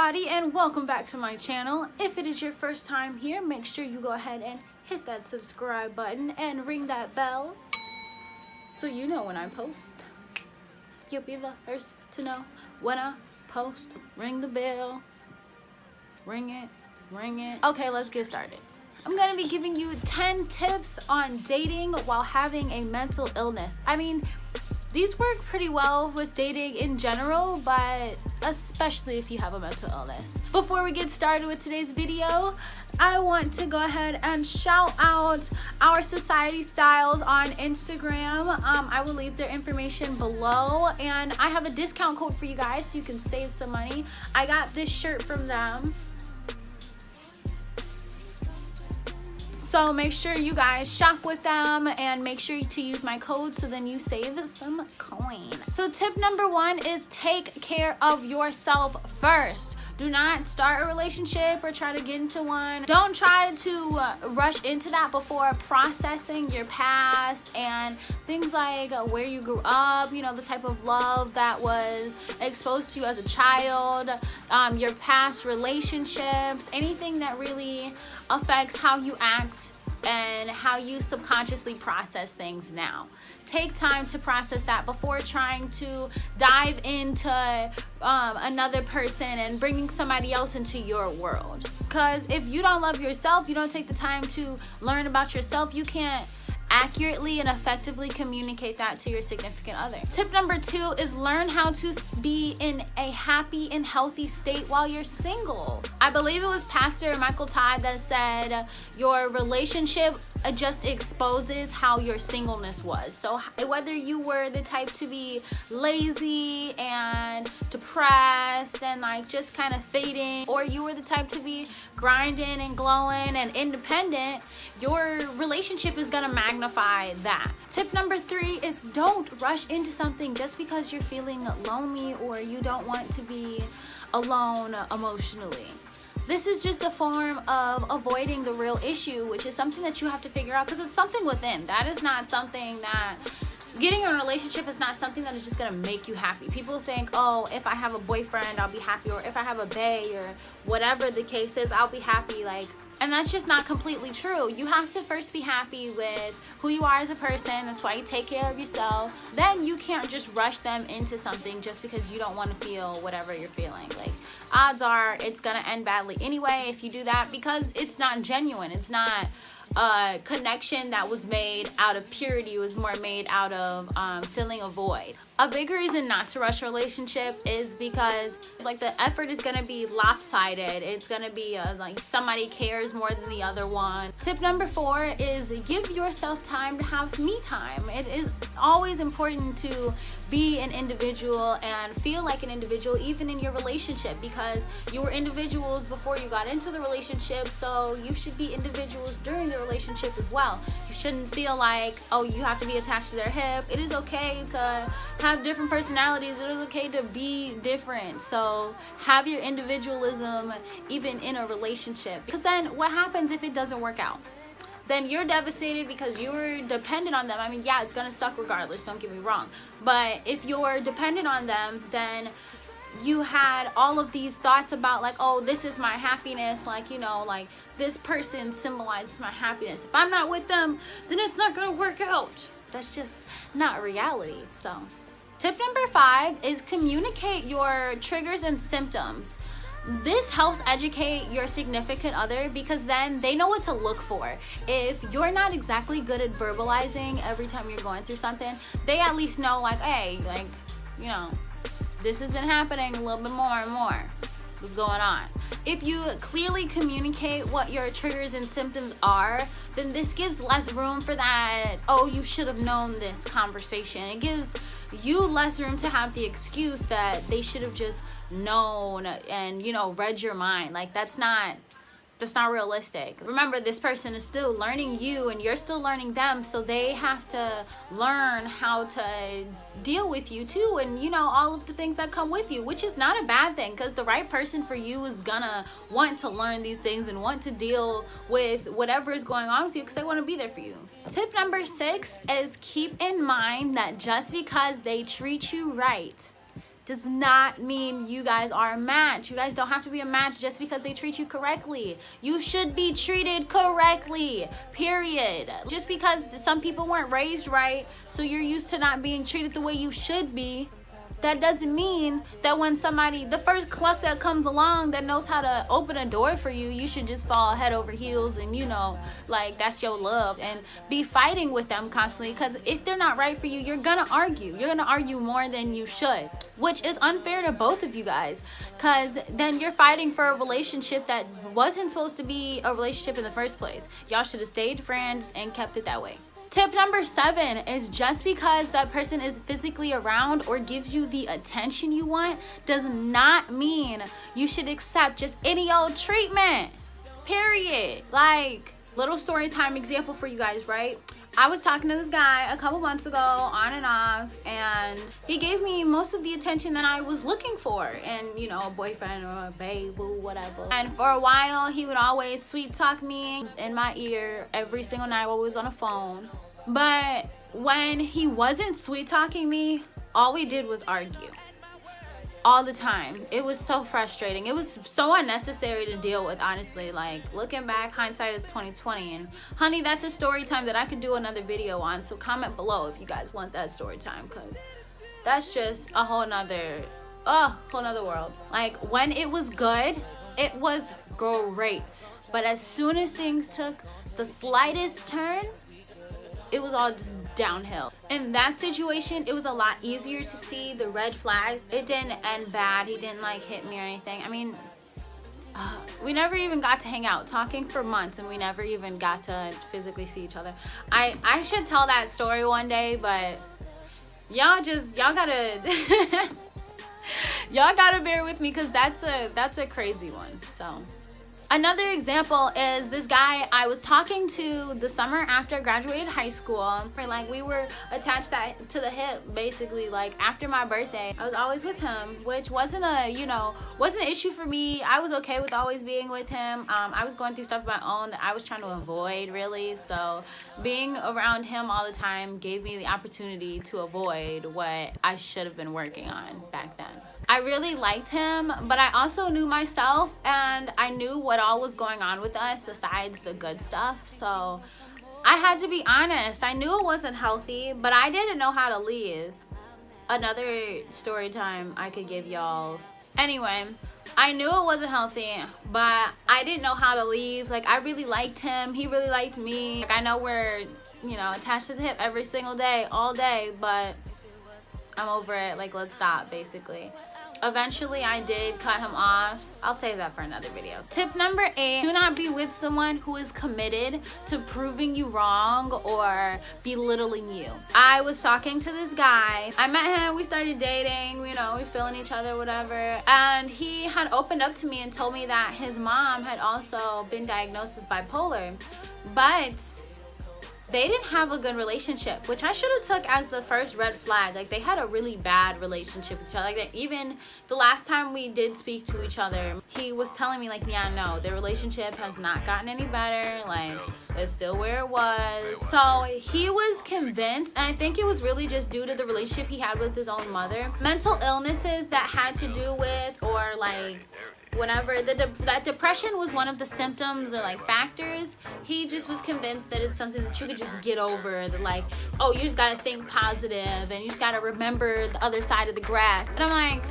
everybody, and welcome back to my channel. If it is your first time here, make sure you go ahead and hit that subscribe button and ring that bell so you know when I post. You'll be the first to know when I post. Ring the bell. Ring it. Ring it. Okay, let's get started. I'm gonna be giving you 10 tips on dating while having a mental illness. I mean, these work pretty well with dating in general, but especially if you have a mental illness. Before we get started with today's video, I want to go ahead and shout out our Society Styles on Instagram. I will leave their information below, and I have a discount code for you guys so you can save some money. I got this shirt from them. So make sure you guys shop with them and make sure to use my code so then you save some coin. So tip number 1 is take care of yourself first. Do not start a relationship or try to get into one. Don't try to rush into that before processing your past and things like where you grew up, you know, the type of love that was exposed to you as a child, your past relationships, anything that really affects how you act and how you subconsciously process things now. Take time to process that before trying to dive into another person and bringing somebody else into your world. Because if you don't love yourself, you don't take the time to learn about yourself, you can't accurately and effectively communicate that to your significant other. Tip number 2 is learn how to be in a happy and healthy state while you're single. I believe it was Pastor Michael Todd that said your relationship just exposes how your singleness was. So whether you were the type to be lazy and depressed and like just kind of fading, or you were the type to be grinding and glowing and independent, your relationship is gonna magnify that. Tip number 3 is don't rush into something just because you're feeling lonely or you don't want to be alone emotionally. This is just a form of avoiding the real issue, which is something that you have to figure out because it's something within. That is not something that, getting in a relationship is not something that is just gonna make you happy. People think, oh, if I have a boyfriend, I'll be happy, or if I have a bae, or whatever the case is, I'll be happy. And that's just not completely true. You have to first be happy with who you are as a person. That's why you take care of yourself. Then you can't just rush them into something just because you don't want to feel whatever you're feeling. Odds are it's gonna end badly anyway if you do that, because it's not genuine. It's not a connection that was made out of purity. It was more made out of filling a void. A big reason not to rush a relationship is because the effort is gonna be lopsided. It's gonna be somebody cares more than the other one. Tip number 4 is give yourself time to have me time. It is always important to be an individual and feel like an individual even in your relationship, because you were individuals before you got into the relationship, so you should be individuals during the relationship as well. You shouldn't feel like, oh, you have to be attached to their hip. It is okay to have different personalities. It is okay to be different. So have your individualism even in a relationship, because then what happens if it doesn't work out? Then you're devastated because you were dependent on them. I mean, yeah, it's gonna suck regardless, don't get me wrong, but if you're dependent on them, then you had all of these thoughts about oh, this is my happiness, this person symbolizes my happiness. If I'm not with them, then it's not gonna work out. That's just not reality. So tip number 5 is communicate your triggers and symptoms. This helps educate your significant other, because then they know what to look for. If you're not exactly good at verbalizing every time you're going through something, they at least know hey, this has been happening a little bit more and more. What's going on? If you clearly communicate what your triggers and symptoms are, then this gives less room for that, oh, you should have known this conversation. It gives you less room to have the excuse that they should have just known and read your mind. That's not realistic. Remember, this person is still learning you and you're still learning them, so they have to learn how to deal with you too, and all of the things that come with you, which is not a bad thing, because the right person for you is gonna want to learn these things and want to deal with whatever is going on with you, because they want to be there for you. Tip number 6 is keep in mind that just because they treat you right does not mean you guys are a match. You guys don't have to be a match just because they treat you correctly. You should be treated correctly, period. Just because some people weren't raised right, so you're used to not being treated the way you should be, that doesn't mean that when somebody, the first cluck that comes along that knows how to open a door for you, you should just fall head over heels and, you know, like, that's your love, and be fighting with them constantly. Because if they're not right for you, you're gonna argue. You're gonna argue more than you should, which is unfair to both of you guys, because then you're fighting for a relationship that wasn't supposed to be a relationship in the first place. Y'all should have stayed friends and kept it that way. Tip number 7 is just because that person is physically around or gives you the attention you want does not mean you should accept just any old treatment, period. Like, little story time example for you guys, right? I was talking to this guy a couple months ago, on and off, and he gave me most of the attention that I was looking for, and, you know, a boyfriend or a babe, boo, whatever. And for a while, he would always sweet talk me in my ear every single night while we was on the phone. But when he wasn't sweet talking me, all we did was argue. All the time. It was so frustrating. It was so unnecessary to deal with, honestly. Like, looking back, hindsight is 2020. And honey, that's a story time that I could do another video on. So comment below if you guys want that story time, because that's just a whole nother world. Like, when it was good, it was great. But as soon as things took the slightest turn, it was all just downhill. In that situation, it was a lot easier to see the red flags. It didn't end bad. He didn't like hit me or anything. I mean, we never even got to hang out, talking for months, and we never even got to physically see each other. I should tell that story one day, but y'all gotta y'all gotta bear with me, because that's a crazy one. So another example is this guy I was talking to the summer after I graduated high school. Like, we were attached to the hip, basically. Like, after my birthday, I was always with him, which wasn't an issue for me. I was okay with always being with him. I was going through stuff of my own that I was trying to avoid, really. So being around him all the time gave me the opportunity to avoid what I should have been working on back then. I really liked him, but I also knew myself, and I knew what all was going on with us besides the good stuff. So I had to be honest. I knew it wasn't healthy, but I didn't know how to leave. Another story time I could give y'all. Anyway, I knew it wasn't healthy, but I didn't know how to leave. Like, I really liked him. He really liked me. Like, I know we're, you know, attached to the hip every single day, all day, but I'm over it. Like, let's stop, basically. Eventually, I did cut him off. I'll save that for another video. Tip number 8, do not be with someone who is committed to proving you wrong or belittling you. I was talking to this guy. I met him, we started dating, you know, we feeling each other, whatever. And he had opened up to me and told me that his mom had also been diagnosed as bipolar. But they didn't have a good relationship, which I should have took as the first red flag. Like, they had a really bad relationship with each other. Like, that even the last time we did speak to each other, he was telling me, like, yeah, no, their relationship has not gotten any better. Like, it's still where it was. So he was convinced, and I think it was really just due to the relationship he had with his own mother. Mental illnesses that had to do with, or like, whenever that depression was one of the symptoms or like factors, he just was convinced that it's something that you could just get over. That, like, oh, you just gotta think positive and you just gotta remember the other side of the grass. And I'm like,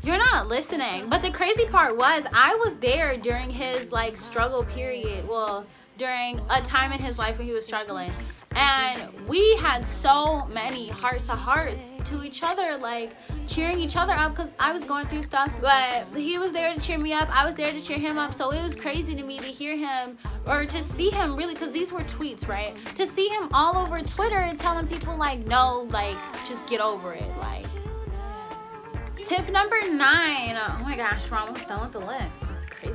you're not listening. But the crazy part was, I was there during his like struggle period. Well, during a time in his life when he was struggling. And we had so many heart-to-hearts to each other, like cheering each other up, because I was going through stuff. But he was there to cheer me up. I was there to cheer him up. So it was crazy to me to hear him, or to see him really, because these were tweets, right? To see him all over Twitter and telling people, like, no, like, just get over it. Like, tip number 9. Oh my gosh, we're almost done with the list. It's crazy.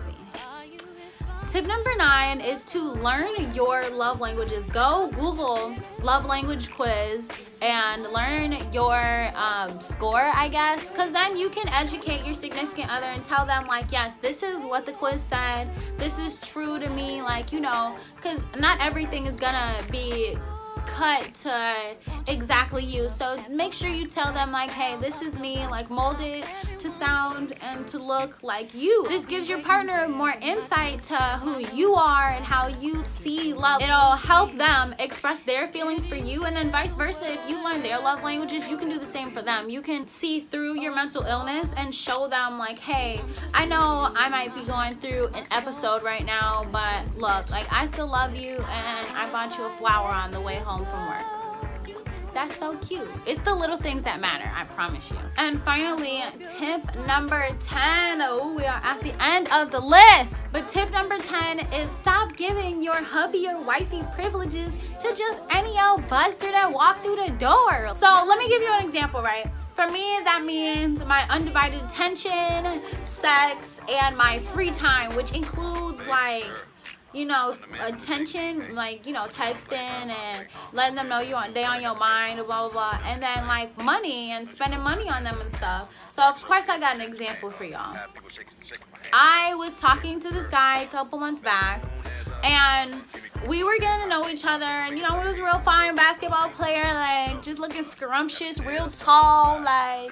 Tip number 9 is to learn your love languages. Go Google love language quiz and learn your score, I guess, because then you can educate your significant other and tell them, like, yes, this is what the quiz said, this is true to me, like, you know, because not everything is gonna be cut to exactly you. So make sure you tell them like, hey, this is me, like molded to sound and to look like you. This gives your partner more insight to who you are and how you see love. It'll help them express their feelings for you, and then vice versa. If you learn their love languages, you can do the same for them. You can see through your mental illness and show them like, hey, I know I might be going through an episode right now, but look, like I still love you and I bought you a flower on the way home from work. That's so cute. It's the little things that matter, I promise you. And finally, tip number 10. Oh, we are at the end of the list. But tip number 10 is stop giving your hubby or wifey privileges to just any old buster that walked through the door. So let me give you an example, right? For me, that means my undivided attention, sex, and my free time, which includes like, you know, attention, like, you know, texting and letting them know they on your mind, blah, blah, blah. And then, like, money and spending money on them and stuff. So, of course, I got an example for y'all. I was talking to this guy a couple months back, and we were getting to know each other. And, you know, he was a real fine basketball player, like, just looking scrumptious, real tall, like,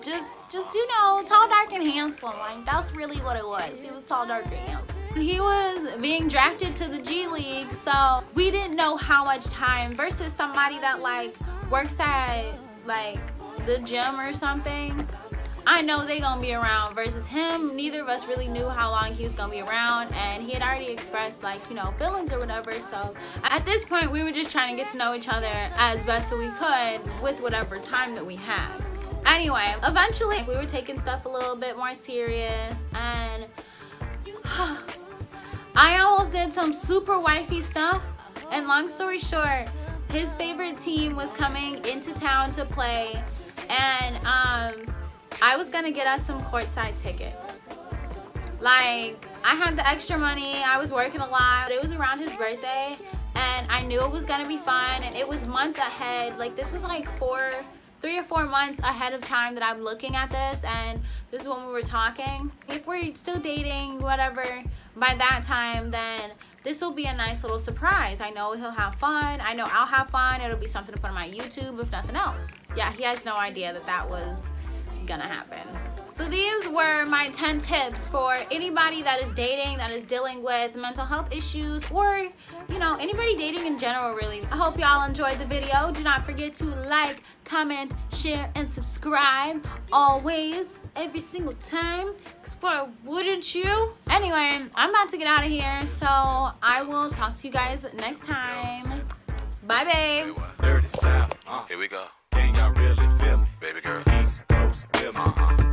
just you know, tall, dark, and handsome. Like, that's really what it was. He was tall, dark, and handsome. He was being drafted to the G League, so we didn't know how much time versus somebody that like works at like the gym or something. I know they gonna be around versus him. Neither of us really knew how long he was gonna be around, and he had already expressed like, you know, feelings or whatever. So at this point we were just trying to get to know each other as best as we could with whatever time that we had. Anyway, eventually we were taking stuff a little bit more serious, and I almost did some super wifey stuff, and long story short, his favorite team was coming into town to play, and I was gonna get us some courtside tickets. Like, I had the extra money, I was working a lot, it was around his birthday, and I knew it was gonna be fun, and it was months ahead. Like, this was like 3 or 4 months ahead of time that I'm looking at this, and this is when we were talking. If we're still dating, whatever, by that time, then this will be a nice little surprise. I know he'll have fun. I know I'll have fun. It'll be something to put on my YouTube, if nothing else. Yeah, he has no idea that that was gonna happen. So these were my 10 tips for anybody that is dating, that is dealing with mental health issues, or, you know, anybody dating in general, really. I hope y'all enjoyed the video. Do not forget to like, comment, share, and subscribe always, every single time, because why wouldn't you? Anyway, I'm about to get out of here, so I will talk to you guys next time. Bye, babes. Dirty South. Here we go. Ain't y'all really feel me? Baby girl. East Coast, feel me?